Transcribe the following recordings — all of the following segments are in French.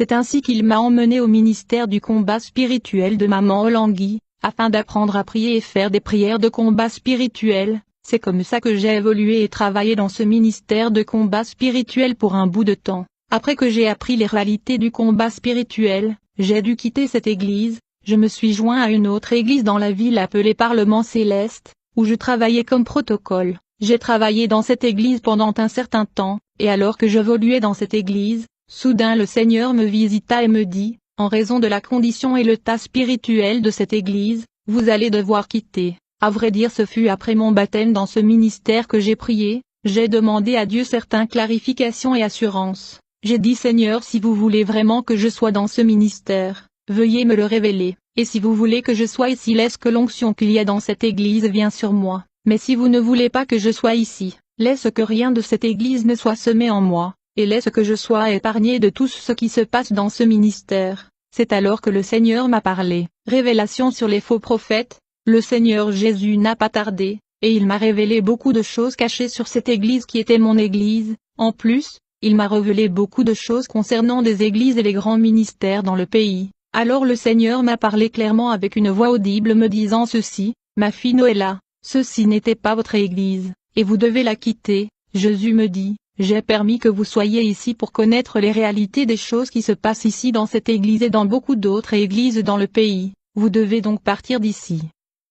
C'est ainsi qu'il m'a emmené au ministère du combat spirituel de Maman Olangui, afin d'apprendre à prier et faire des prières de combat spirituel. C'est comme ça que j'ai évolué et travaillé dans ce ministère de combat spirituel pour un bout de temps. Après que j'ai appris les réalités du combat spirituel, j'ai dû quitter cette église. Je me suis joint à une autre église dans la ville appelée Parlement Céleste, où je travaillais comme protocole. J'ai travaillé dans cette église pendant un certain temps, et alors que j'évoluais dans cette église, soudain le Seigneur me visita et me dit, en raison de la condition et l'état spirituel de cette église, vous allez devoir quitter. À vrai dire, ce fut après mon baptême dans ce ministère que j'ai prié, j'ai demandé à Dieu certaines clarifications et assurances. J'ai dit Seigneur, si vous voulez vraiment que je sois dans ce ministère, veuillez me le révéler, et si vous voulez que je sois ici, laisse que l'onction qu'il y a dans cette église vienne sur moi, mais si vous ne voulez pas que je sois ici, laisse que rien de cette église ne soit semé en moi, et laisse que je sois épargné de tout ce qui se passe dans ce ministère. C'est alors que le Seigneur m'a parlé. Révélation sur les faux prophètes. Le Seigneur Jésus n'a pas tardé, et il m'a révélé beaucoup de choses cachées sur cette église qui était mon église. En plus, il m'a révélé beaucoup de choses concernant des églises et les grands ministères dans le pays. Alors le Seigneur m'a parlé clairement avec une voix audible me disant ceci, ma fille Noëlla, ceci n'était pas votre église, et vous devez la quitter. Jésus me dit, j'ai permis que vous soyez ici pour connaître les réalités des choses qui se passent ici dans cette église et dans beaucoup d'autres églises dans le pays. Vous devez donc partir d'ici.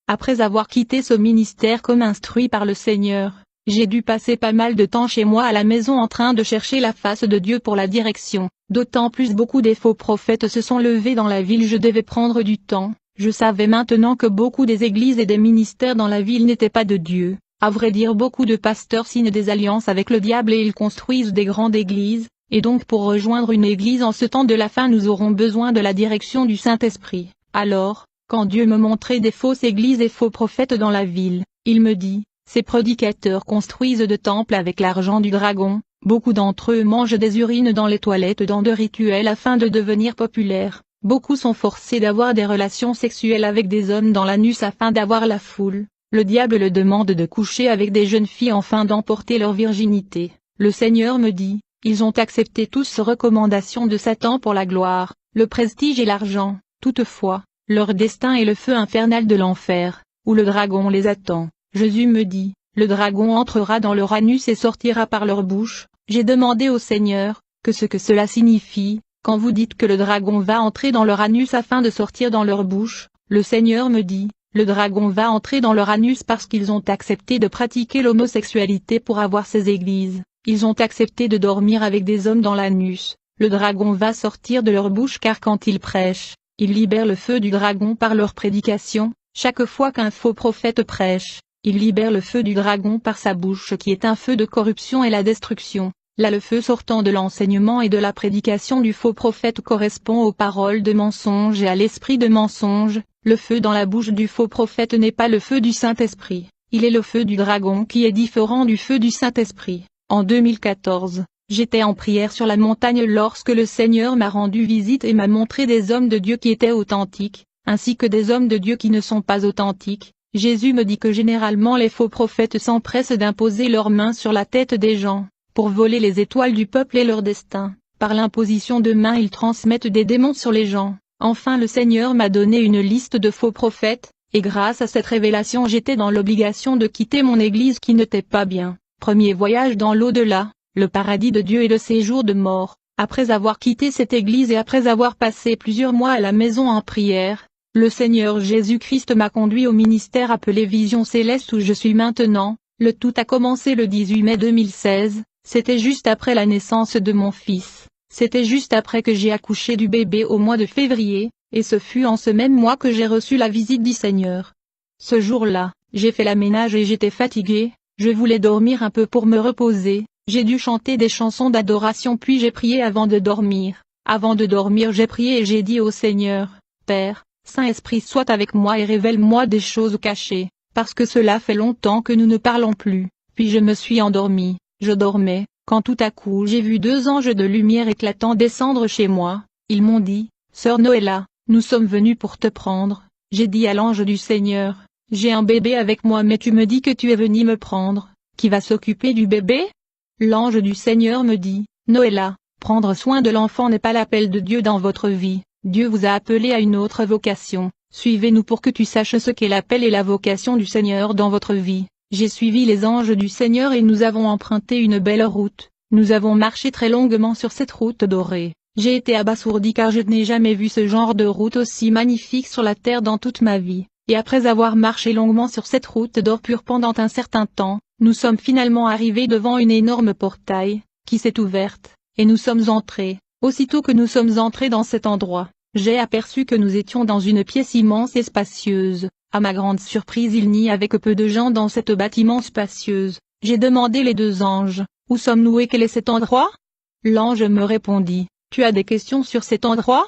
Après avoir quitté ce ministère comme instruit par le Seigneur, j'ai dû passer pas mal de temps chez moi à la maison en train de chercher la face de Dieu pour la direction. D'autant plus beaucoup des faux prophètes se sont levés dans la ville, je devais prendre du temps. Je savais maintenant que beaucoup des églises et des ministères dans la ville n'étaient pas de Dieu. À vrai dire, beaucoup de pasteurs signent des alliances avec le diable et ils construisent des grandes églises, et donc pour rejoindre une église en ce temps de la fin nous aurons besoin de la direction du Saint-Esprit. Alors, quand Dieu me montrait des fausses églises et faux prophètes dans la ville, il me dit, ces prédicateurs construisent de temples avec l'argent du dragon, beaucoup d'entre eux mangent des urines dans les toilettes dans de rituels afin de devenir populaires, beaucoup sont forcés d'avoir des relations sexuelles avec des hommes dans l'anus afin d'avoir la foule, le diable le demande de coucher avec des jeunes filles afin d'emporter leur virginité. Le Seigneur me dit, ils ont accepté tous ces recommandations de Satan pour la gloire, le prestige et l'argent, toutefois, leur destin est le feu infernal de l'enfer, où le dragon les attend. Jésus me dit, le dragon entrera dans leur anus et sortira par leur bouche. J'ai demandé au Seigneur, que ce que cela signifie, quand vous dites que le dragon va entrer dans leur anus afin de sortir dans leur bouche. Le Seigneur me dit, le dragon va entrer dans leur anus parce qu'ils ont accepté de pratiquer l'homosexualité pour avoir ces églises. Ils ont accepté de dormir avec des hommes dans l'anus. Le dragon va sortir de leur bouche car quand ils prêchent, ils libèrent le feu du dragon par leur prédication. Chaque fois qu'un faux prophète prêche, il libère le feu du dragon par sa bouche qui est un feu de corruption et la destruction. Là le feu sortant de l'enseignement et de la prédication du faux prophète correspond aux paroles de mensonge et à l'esprit de mensonge. Le feu dans la bouche du faux prophète n'est pas le feu du Saint-Esprit, il est le feu du dragon qui est différent du feu du Saint-Esprit. En 2014, j'étais en prière sur la montagne lorsque le Seigneur m'a rendu visite et m'a montré des hommes de Dieu qui étaient authentiques, ainsi que des hommes de Dieu qui ne sont pas authentiques. Jésus me dit que généralement les faux prophètes s'empressent d'imposer leurs mains sur la tête des gens, pour voler les étoiles du peuple et leur destin. Par l'imposition de mains ils transmettent des démons sur les gens. Enfin le Seigneur m'a donné une liste de faux prophètes, et grâce à cette révélation j'étais dans l'obligation de quitter mon église qui n'était pas bien. Premier voyage dans l'au-delà, le paradis de Dieu et le séjour de mort. Après avoir quitté cette église et après avoir passé plusieurs mois à la maison en prière, le Seigneur Jésus-Christ m'a conduit au ministère appelé Vision Céleste où je suis maintenant. Le tout a commencé le 18 mai 2016, c'était juste après la naissance de mon fils. C'était juste après que j'ai accouché du bébé au mois de février, et ce fut en ce même mois que j'ai reçu la visite du Seigneur. Ce jour-là, j'ai fait la ménage et j'étais fatiguée, je voulais dormir un peu pour me reposer, j'ai dû chanter des chansons d'adoration puis j'ai prié avant de dormir. Avant de dormir j'ai prié et j'ai dit au Seigneur, Père, Saint-Esprit soit avec moi et révèle-moi des choses cachées, parce que cela fait longtemps que nous ne parlons plus. Puis je me suis endormie, je dormais, quand tout à coup j'ai vu deux anges de lumière éclatant descendre chez moi, ils m'ont dit, Sœur Noëlla, nous sommes venus pour te prendre. J'ai dit à l'ange du Seigneur, j'ai un bébé avec moi mais tu me dis que tu es venu me prendre, qui va s'occuper du bébé? L'ange du Seigneur me dit, Noëlla, Prendre soin de l'enfant n'est pas l'appel de Dieu dans votre vie. Dieu vous a appelé à une autre vocation. Suivez-nous pour que tu saches ce qu'est l'appel et la vocation du Seigneur dans votre vie. J'ai suivi les anges du Seigneur et nous avons emprunté une belle route. Nous avons marché très longuement sur cette route dorée. J'ai été abasourdi car je n'ai jamais vu ce genre de route aussi magnifique sur la terre dans toute ma vie. Et après avoir marché longuement sur cette route d'or pur pendant un certain temps, nous sommes finalement arrivés devant une énorme portail, qui s'est ouverte, et nous sommes entrés. Aussitôt que nous sommes entrés dans cet endroit, j'ai aperçu que nous étions dans une pièce immense et spacieuse. À ma grande surprise, il n'y avait que peu de gens dans cette bâtiment spacieuse. J'ai demandé les deux anges, où sommes-nous et quel est cet endroit? L'ange me répondit, tu as des questions sur cet endroit?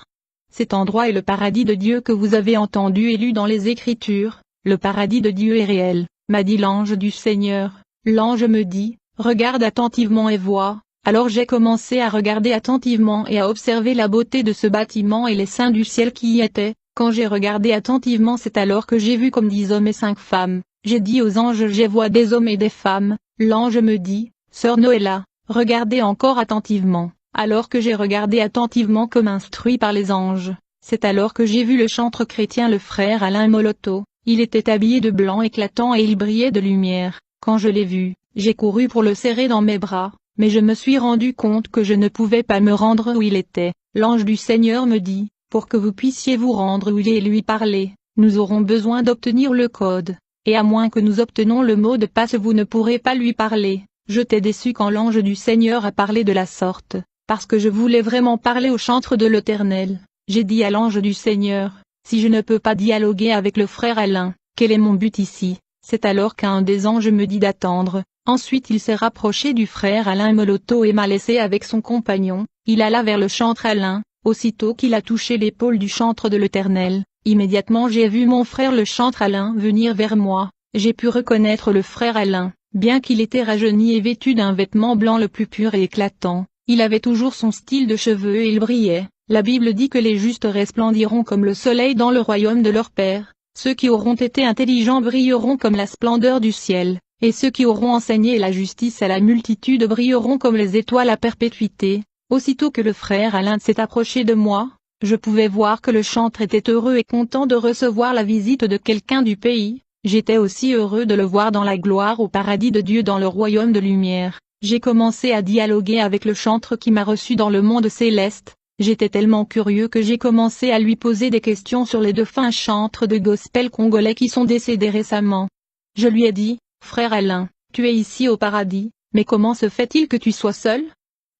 Cet endroit est le paradis de Dieu que vous avez entendu et lu dans les Écritures. Le paradis de Dieu est réel, m'a dit l'ange du Seigneur. L'ange me dit, regarde attentivement et vois. Alors j'ai commencé à regarder attentivement et à observer la beauté de ce bâtiment et les saints du ciel qui y étaient. Quand j'ai regardé attentivement, c'est alors que j'ai vu comme 10 hommes et 5 femmes. J'ai dit aux anges, je vois des hommes et des femmes. L'ange me dit, Sœur Noëlla, regardez encore attentivement. Alors que j'ai regardé attentivement comme instruit par les anges, c'est alors que j'ai vu le chantre chrétien le frère Alain Moloto. Il était habillé de blanc éclatant et il brillait de lumière. Quand je l'ai vu, j'ai couru pour le serrer dans mes bras, mais je me suis rendu compte que je ne pouvais pas me rendre où il était. L'ange du Seigneur me dit, pour que vous puissiez vous rendre où il est et lui parler, nous aurons besoin d'obtenir le code, et à moins que nous obtenons le mot de passe vous ne pourrez pas lui parler. J'étais déçu quand l'ange du Seigneur a parlé de la sorte, parce que je voulais vraiment parler au chantre de l'Éternel. J'ai dit à l'ange du Seigneur, si je ne peux pas dialoguer avec le frère Alain, quel est mon but ici? C'est alors qu'un des anges me dit d'attendre. Ensuite il s'est rapproché du frère Alain Moloto et m'a laissé avec son compagnon. Il alla vers le chantre Alain. Aussitôt qu'il a touché l'épaule du chantre de l'Éternel, immédiatement j'ai vu mon frère le chantre Alain venir vers moi. J'ai pu reconnaître le frère Alain, bien qu'il était rajeuni et vêtu d'un vêtement blanc le plus pur et éclatant. Il avait toujours son style de cheveux et il brillait. La Bible dit que les justes resplendiront comme le soleil dans le royaume de leur Père. Ceux qui auront été intelligents brilleront comme la splendeur du ciel, et ceux qui auront enseigné la justice à la multitude brilleront comme les étoiles à perpétuité. Aussitôt que le frère Alain s'est approché de moi, je pouvais voir que le chantre était heureux et content de recevoir la visite de quelqu'un du pays. J'étais aussi heureux de le voir dans la gloire au paradis de Dieu dans le royaume de lumière. J'ai commencé à dialoguer avec le chantre qui m'a reçu dans le monde céleste. J'étais tellement curieux que j'ai commencé à lui poser des questions sur les défunts chantres de gospel congolais qui sont décédés récemment. Je lui ai dit, frère Alain, tu es ici au paradis, mais comment se fait-il que tu sois seul?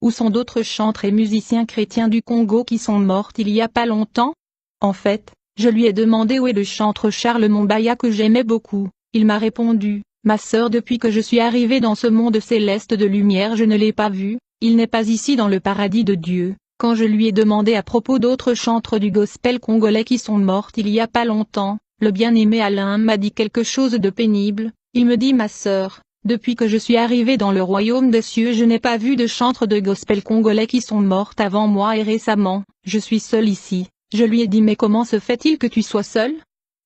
Où sont d'autres chantres et musiciens chrétiens du Congo qui sont morts il y a pas longtemps? En fait, je lui ai demandé où est le chantre Charles Mombaya que j'aimais beaucoup. Il m'a répondu, ma sœur, depuis que je suis arrivé dans ce monde céleste de lumière je ne l'ai pas vu, il n'est pas ici dans le paradis de Dieu. Quand je lui ai demandé à propos d'autres chantres du gospel congolais qui sont morts il y a pas longtemps, le bien-aimé Alain m'a dit quelque chose de pénible. Il me dit, ma sœur, depuis que je suis arrivé dans le royaume des cieux je n'ai pas vu de chantres de gospel congolais qui sont morts avant moi et récemment, je suis seul ici. Je lui ai dit, mais comment se fait-il que tu sois seul?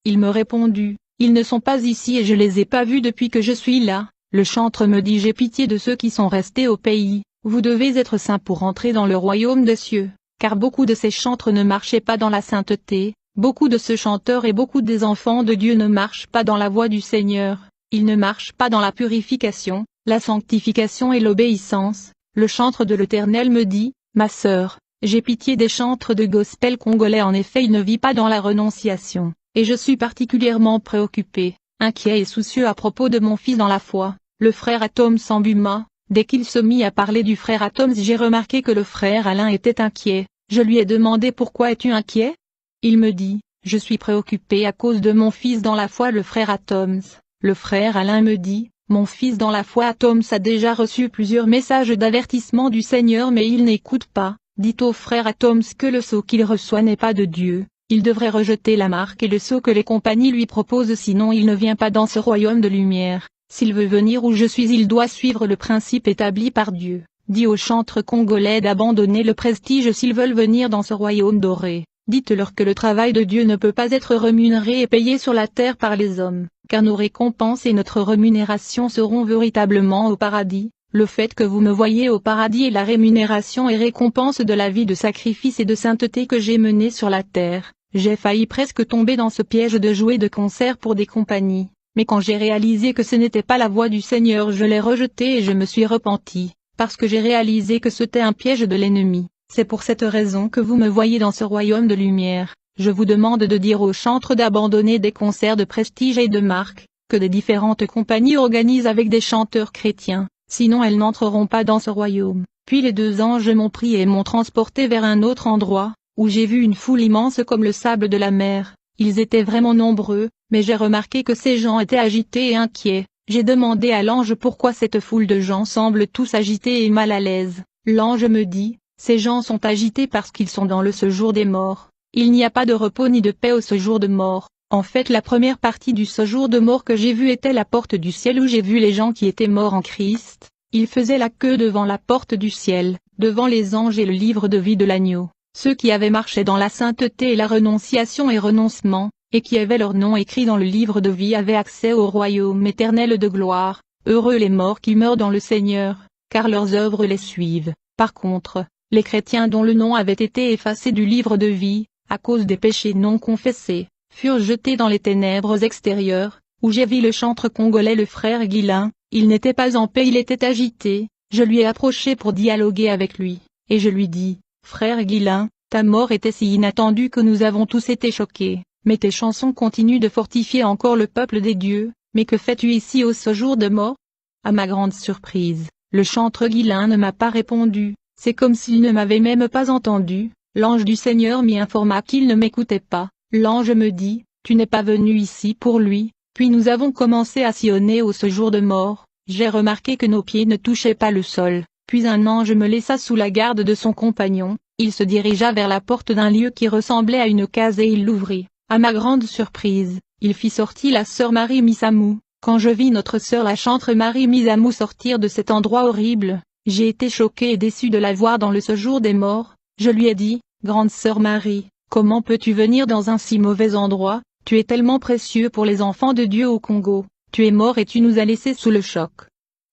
Il me répondu, ils ne sont pas ici et je les ai pas vus depuis que je suis là. Le chantre me dit, j'ai pitié de ceux qui sont restés au pays. Vous devez être saints pour entrer dans le royaume des cieux, car beaucoup de ces chantres ne marchaient pas dans la sainteté, beaucoup de ce chanteur et beaucoup des enfants de Dieu ne marchent pas dans la voie du Seigneur, ils ne marchent pas dans la purification, la sanctification et l'obéissance. Le chantre de l'Éternel me dit, ma sœur, j'ai pitié des chantres de gospel congolais, en effet ils ne vivent pas dans la renonciation, et je suis particulièrement préoccupé, inquiet et soucieux à propos de mon fils dans la foi, le frère Atom Sambuma. Dès qu'il se mit à parler du frère Atoms, j'ai remarqué que le frère Alain était inquiet. Je lui ai demandé, pourquoi es-tu inquiet? Il me dit, je suis préoccupé à cause de mon fils dans la foi, le frère Atoms. Le frère Alain me dit, mon fils dans la foi Atoms a déjà reçu plusieurs messages d'avertissement du Seigneur mais il n'écoute pas. Dites au frère Atoms que le sceau qu'il reçoit n'est pas de Dieu. Il devrait rejeter la marque et le sceau que les compagnies lui proposent, sinon il ne vient pas dans ce royaume de lumière. S'il veut venir où je suis, il doit suivre le principe établi par Dieu. Dis aux chantres congolais d'abandonner le prestige s'ils veulent venir dans ce royaume doré. Dites-leur que le travail de Dieu ne peut pas être rémunéré et payé sur la terre par les hommes, car nos récompenses et notre rémunération seront véritablement au paradis. Le fait que vous me voyiez au paradis est la rémunération et récompense de la vie de sacrifice et de sainteté que j'ai menée sur la terre. J'ai failli presque tomber dans ce piège de jouer de concert pour des compagnies, mais quand j'ai réalisé que ce n'était pas la voie du Seigneur, je l'ai rejeté et je me suis repenti, parce que j'ai réalisé que c'était un piège de l'ennemi. C'est pour cette raison que vous me voyez dans ce royaume de lumière. Je vous demande de dire aux chantres d'abandonner des concerts de prestige et de marque, que des différentes compagnies organisent avec des chanteurs chrétiens, sinon elles n'entreront pas dans ce royaume. Puis les deux anges m'ont pris et m'ont transporté vers un autre endroit, où j'ai vu une foule immense comme le sable de la mer. Ils étaient vraiment nombreux, mais j'ai remarqué que ces gens étaient agités et inquiets. J'ai demandé à l'ange pourquoi cette foule de gens semble tous agités et mal à l'aise. L'ange me dit, ces gens sont agités parce qu'ils sont dans le séjour des morts. Il n'y a pas de repos ni de paix au séjour de mort. En fait, la première partie du séjour de mort que j'ai vu était la porte du ciel où j'ai vu les gens qui étaient morts en Christ. Ils faisaient la queue devant la porte du ciel, devant les anges et le livre de vie de l'agneau. Ceux qui avaient marché dans la sainteté et la renonciation et renoncement, et qui avaient leur nom écrit dans le livre de vie avaient accès au royaume éternel de gloire. Heureux les morts qui meurent dans le Seigneur, car leurs œuvres les suivent. Par contre, les chrétiens dont le nom avait été effacé du livre de vie, à cause des péchés non confessés, furent jetés dans les ténèbres extérieures, où j'ai vu le chantre congolais le frère Guilain. Il n'était pas en paix, il était agité. Je lui ai approché pour dialoguer avec lui, et je lui dis, frère Guilain, ta mort était si inattendue que nous avons tous été choqués, mais tes chansons continuent de fortifier encore le peuple des dieux, mais que fais-tu ici au séjour de mort? À ma grande surprise, le chantre Guilain ne m'a pas répondu, c'est comme s'il ne m'avait même pas entendu. L'ange du Seigneur m'y informa qu'il ne m'écoutait pas. L'ange me dit, tu n'es pas venu ici pour lui. Puis nous avons commencé à sillonner au séjour de mort. J'ai remarqué que nos pieds ne touchaient pas le sol. Puis un ange me laissa sous la garde de son compagnon. Il se dirigea vers la porte d'un lieu qui ressemblait à une case et il l'ouvrit. À ma grande surprise, il fit sortir la sœur Marie Misamou. Quand je vis notre sœur la chantre Marie Misamou sortir de cet endroit horrible, j'ai été choqué et déçu de la voir dans le séjour des morts. Je lui ai dit, grande sœur Marie, comment peux-tu venir dans un si mauvais endroit? Tu es tellement précieux pour les enfants de Dieu au Congo. Tu es mort et tu nous as laissés sous le choc.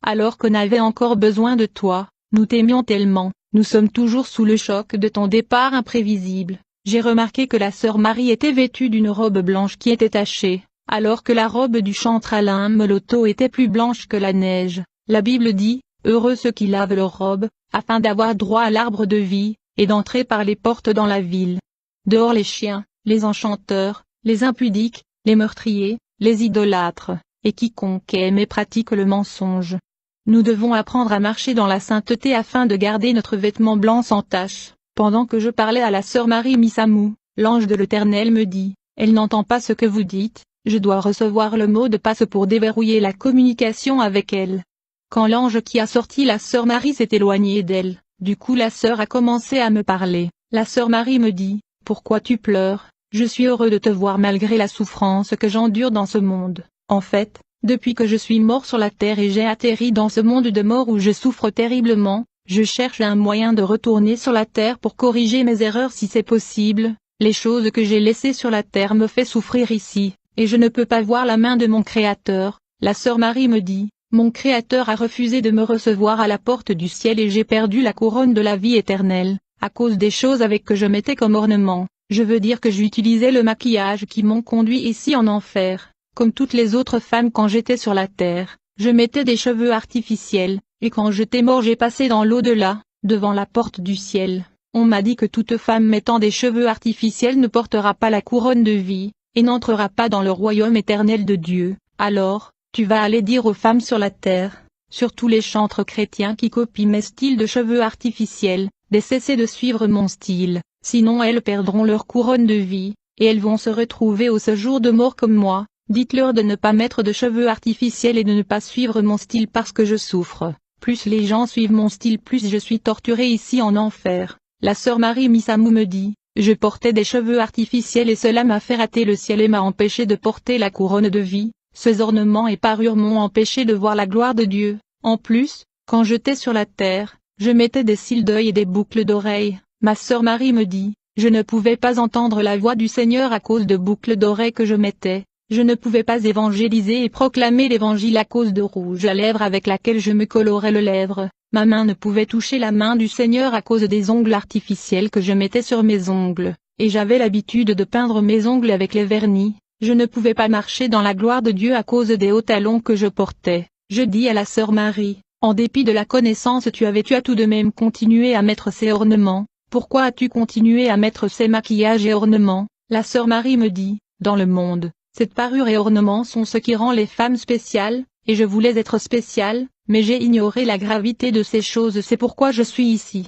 Alors qu'on avait encore besoin de toi, nous t'aimions tellement, nous sommes toujours sous le choc de ton départ imprévisible. J'ai remarqué que la sœur Marie était vêtue d'une robe blanche qui était tachée, alors que la robe du chantre Alain Meloto était plus blanche que la neige. La Bible dit, heureux ceux qui lavent leur robe, afin d'avoir droit à l'arbre de vie, et d'entrer par les portes dans la ville. Dehors les chiens, les enchanteurs, les impudiques, les meurtriers, les idolâtres, et quiconque aime et pratique le mensonge. Nous devons apprendre à marcher dans la sainteté afin de garder notre vêtement blanc sans tache. Pendant que je parlais à la sœur Marie Misamou, l'ange de l'Éternel me dit, elle n'entend pas ce que vous dites, je dois recevoir le mot de passe pour déverrouiller la communication avec elle. Quand l'ange qui a sorti la sœur Marie s'est éloigné d'elle, du coup la sœur a commencé à me parler. La sœur Marie me dit, pourquoi tu pleures? Je suis heureux de te voir malgré la souffrance que j'endure dans ce monde. En fait, depuis que je suis mort sur la terre et j'ai atterri dans ce monde de mort où je souffre terriblement, je cherche un moyen de retourner sur la terre pour corriger mes erreurs si c'est possible. Les choses que j'ai laissées sur la terre me fait souffrir ici, et je ne peux pas voir la main de mon Créateur. La sœur Marie me dit, mon Créateur a refusé de me recevoir à la porte du ciel et j'ai perdu la couronne de la vie éternelle, à cause des choses avec que je mettais comme ornement. Je veux dire que j'utilisais le maquillage qui m'ont conduit ici en enfer. Comme toutes les autres femmes quand j'étais sur la terre, je mettais des cheveux artificiels, et quand j'étais mort j'ai passé dans l'au-delà, devant la porte du ciel. On m'a dit que toute femme mettant des cheveux artificiels ne portera pas la couronne de vie, et n'entrera pas dans le royaume éternel de Dieu. Alors, tu vas aller dire aux femmes sur la terre, surtout les chantres chrétiens qui copient mes styles de cheveux artificiels, de cesser de suivre mon style, sinon elles perdront leur couronne de vie, et elles vont se retrouver au séjour de mort comme moi. Dites-leur de ne pas mettre de cheveux artificiels et de ne pas suivre mon style parce que je souffre. Plus les gens suivent mon style, plus je suis torturée ici en enfer. La sœur Marie Misamou me dit, je portais des cheveux artificiels et cela m'a fait rater le ciel et m'a empêché de porter la couronne de vie. Ces ornements et parures m'ont empêché de voir la gloire de Dieu. En plus, quand j'étais sur la terre, je mettais des cils d'œil et des boucles d'oreilles. Ma sœur Marie me dit, je ne pouvais pas entendre la voix du Seigneur à cause de boucles d'oreilles que je mettais. Je ne pouvais pas évangéliser et proclamer l'évangile à cause de rouge à lèvres avec laquelle je me colorais le lèvre. Ma main ne pouvait toucher la main du Seigneur à cause des ongles artificiels que je mettais sur mes ongles, et j'avais l'habitude de peindre mes ongles avec les vernis. Je ne pouvais pas marcher dans la gloire de Dieu à cause des hauts talons que je portais. Je dis à la sœur Marie, en dépit de la connaissance tu as tout de même continué à mettre ces ornements. Pourquoi as-tu continué à mettre ces maquillages et ornements? La sœur Marie me dit, dans le monde, cette parure et ornements sont ce qui rend les femmes spéciales, et je voulais être spéciale, mais j'ai ignoré la gravité de ces choses, c'est pourquoi je suis ici.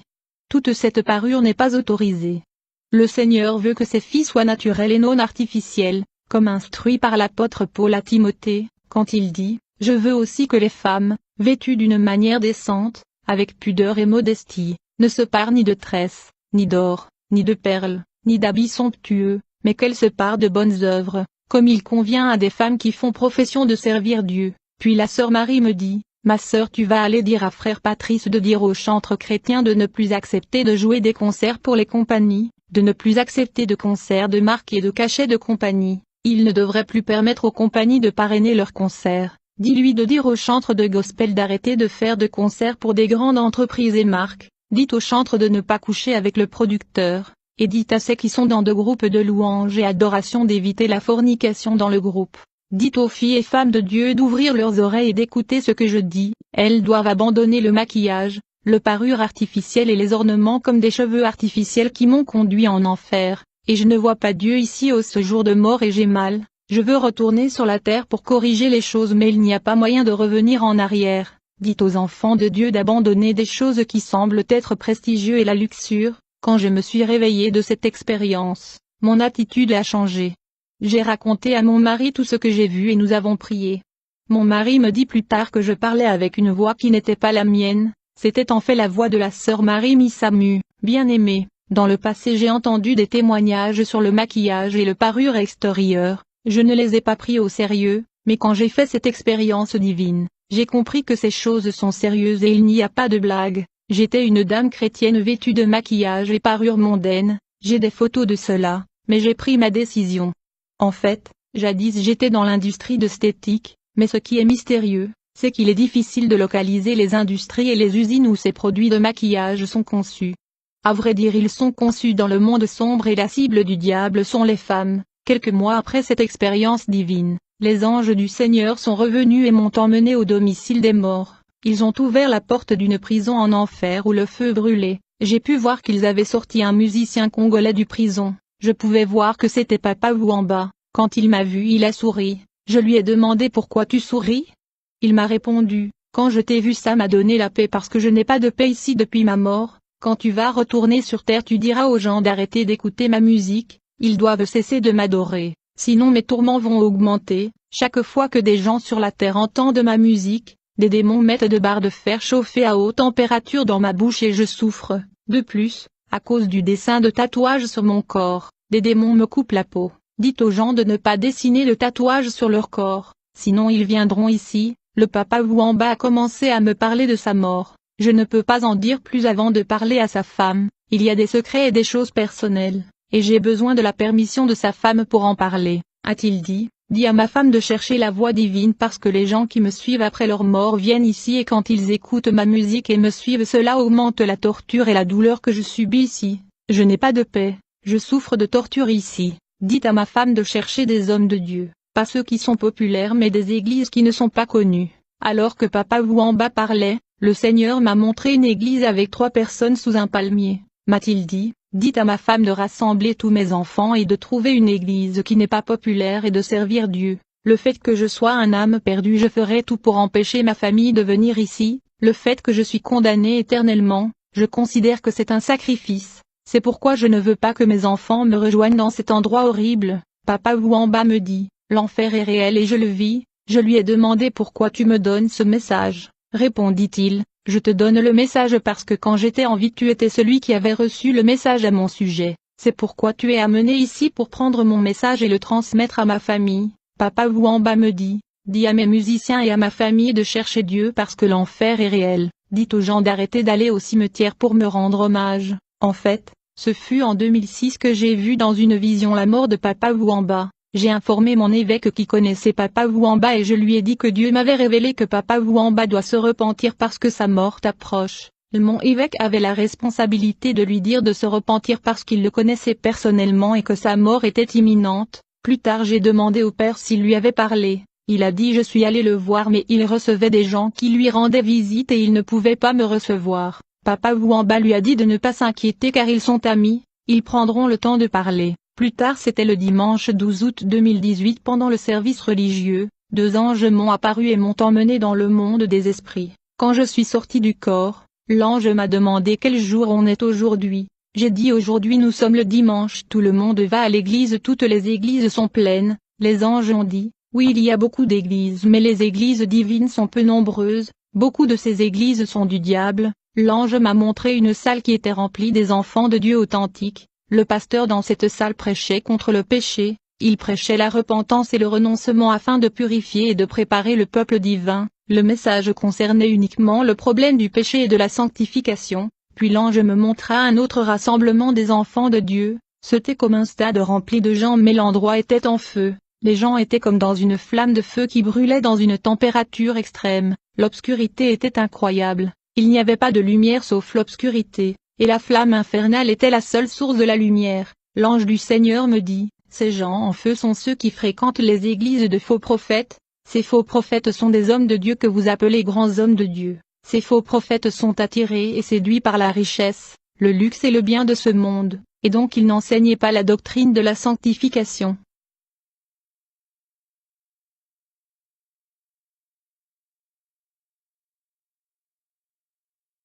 Toute cette parure n'est pas autorisée. Le Seigneur veut que ses filles soient naturelles et non artificielles, comme instruit par l'apôtre Paul à Timothée, quand il dit, « Je veux aussi que les femmes, vêtues d'une manière décente, avec pudeur et modestie, ne se parent ni de tresses, ni d'or, ni de perles, ni d'habits somptueux, mais qu'elles se parent de bonnes œuvres, comme il convient à des femmes qui font profession de servir Dieu. » Puis la sœur Marie me dit, « Ma sœur, tu vas aller dire à frère Patrice de dire aux chantres chrétiens de ne plus accepter de jouer des concerts pour les compagnies, de ne plus accepter de concerts de marque et de cachets de compagnie. Il ne devrait plus permettre aux compagnies de parrainer leurs concerts. Dis-lui de dire aux chantres de gospel d'arrêter de faire de concerts pour des grandes entreprises et marques. Dites aux chantres de ne pas coucher avec le producteur. Et dites à ceux qui sont dans de groupes de louanges et adoration d'éviter la fornication dans le groupe. Dites aux filles et femmes de Dieu d'ouvrir leurs oreilles et d'écouter ce que je dis. Elles doivent abandonner le maquillage, le parure artificielle et les ornements comme des cheveux artificiels qui m'ont conduit en enfer. Et je ne vois pas Dieu ici ce jour de mort et j'ai mal. Je veux retourner sur la terre pour corriger les choses mais il n'y a pas moyen de revenir en arrière. Dites aux enfants de Dieu d'abandonner des choses qui semblent être prestigieuses et la luxure. Quand je me suis réveillée de cette expérience, mon attitude a changé. J'ai raconté à mon mari tout ce que j'ai vu et nous avons prié. Mon mari me dit plus tard que je parlais avec une voix qui n'était pas la mienne, c'était en fait la voix de la sœur Marie Missamu, bien-aimée. Dans le passé j'ai entendu des témoignages sur le maquillage et le parure extérieure, je ne les ai pas pris au sérieux, mais quand j'ai fait cette expérience divine, j'ai compris que ces choses sont sérieuses et il n'y a pas de blague. J'étais une dame chrétienne vêtue de maquillage et parure mondaine, j'ai des photos de cela, mais j'ai pris ma décision. En fait, jadis j'étais dans l'industrie de l'esthétique, mais ce qui est mystérieux, c'est qu'il est difficile de localiser les industries et les usines où ces produits de maquillage sont conçus. À vrai dire ils sont conçus dans le monde sombre et la cible du diable sont les femmes. Quelques mois après cette expérience divine, les anges du Seigneur sont revenus et m'ont emmené au domicile des morts. Ils ont ouvert la porte d'une prison en enfer où le feu brûlait. J'ai pu voir qu'ils avaient sorti un musicien congolais du prison. Je pouvais voir que c'était Papa Wamba. Quand il m'a vu, il a souri. Je lui ai demandé pourquoi tu souris. Il m'a répondu, quand je t'ai vu ça m'a donné la paix parce que je n'ai pas de paix ici depuis ma mort. Quand tu vas retourner sur terre tu diras aux gens d'arrêter d'écouter ma musique, ils doivent cesser de m'adorer, sinon mes tourments vont augmenter. Chaque fois que des gens sur la terre entendent ma musique, des démons mettent de barres de fer chauffées à haute température dans ma bouche et je souffre. De plus, à cause du dessin de tatouage sur mon corps, des démons me coupent la peau. Dites aux gens de ne pas dessiner le tatouage sur leur corps, sinon ils viendront ici. Le Papa Wamba a commencé à me parler de sa mort. Je ne peux pas en dire plus avant de parler à sa femme, il y a des secrets et des choses personnelles, et j'ai besoin de la permission de sa femme pour en parler, a-t-il dit. Dis à ma femme de chercher la voie divine parce que les gens qui me suivent après leur mort viennent ici et quand ils écoutent ma musique et me suivent cela augmente la torture et la douleur que je subis ici. Je n'ai pas de paix, je souffre de torture ici. Dites à ma femme de chercher des hommes de Dieu, pas ceux qui sont populaires mais des églises qui ne sont pas connues. Alors que Papa Wamba parlait, le Seigneur m'a montré une église avec 3 personnes sous un palmier, m'a-t-il dit. Dites à ma femme de rassembler tous mes enfants et de trouver une église qui n'est pas populaire et de servir Dieu. Le fait que je sois un âme perdue je ferai tout pour empêcher ma famille de venir ici. Le fait que je suis condamné éternellement, je considère que c'est un sacrifice. C'est pourquoi je ne veux pas que mes enfants me rejoignent dans cet endroit horrible. Papa Wamba me dit, l'enfer est réel et je le vis. Je lui ai demandé pourquoi tu me donnes ce message. Répondit-il, je te donne le message parce que quand j'étais en vie tu étais celui qui avait reçu le message à mon sujet. C'est pourquoi tu es amené ici pour prendre mon message et le transmettre à ma famille. Papa Wamba me dit, dis à mes musiciens et à ma famille de chercher Dieu parce que l'enfer est réel. Dites aux gens d'arrêter d'aller au cimetière pour me rendre hommage. En fait, ce fut en 2006 que j'ai vu dans une vision la mort de Papa Wamba. J'ai informé mon évêque qui connaissait Papa Wamba et je lui ai dit que Dieu m'avait révélé que Papa Wamba doit se repentir parce que sa mort approche. Mon évêque avait la responsabilité de lui dire de se repentir parce qu'il le connaissait personnellement et que sa mort était imminente. Plus tard j'ai demandé au père s'il lui avait parlé. Il a dit je suis allé le voir mais il recevait des gens qui lui rendaient visite et il ne pouvait pas me recevoir. Papa Wamba lui a dit de ne pas s'inquiéter car ils sont amis, ils prendront le temps de parler. Plus tard c'était le dimanche 12 août 2018 pendant le service religieux, 2 anges m'ont apparu et m'ont emmené dans le monde des esprits. Quand je suis sorti du corps, l'ange m'a demandé quel jour on est aujourd'hui. J'ai dit aujourd'hui nous sommes le dimanche, tout le monde va à l'église, toutes les églises sont pleines. Les anges ont dit, oui il y a beaucoup d'églises mais les églises divines sont peu nombreuses, beaucoup de ces églises sont du diable. L'ange m'a montré une salle qui était remplie des enfants de Dieu authentiques. Le pasteur dans cette salle prêchait contre le péché, il prêchait la repentance et le renoncement afin de purifier et de préparer le peuple divin. Le message concernait uniquement le problème du péché et de la sanctification. Puis l'ange me montra un autre rassemblement des enfants de Dieu. C'était comme un stade rempli de gens mais l'endroit était en feu. Les gens étaient comme dans une flamme de feu qui brûlait dans une température extrême. L'obscurité était incroyable. Il n'y avait pas de lumière sauf l'obscurité, et la flamme infernale était la seule source de la lumière. L'ange du Seigneur me dit, ces gens en feu sont ceux qui fréquentent les églises de faux prophètes. Ces faux prophètes sont des hommes de Dieu que vous appelez grands hommes de Dieu. Ces faux prophètes sont attirés et séduits par la richesse, le luxe et le bien de ce monde, et donc ils n'enseignaient pas la doctrine de la sanctification.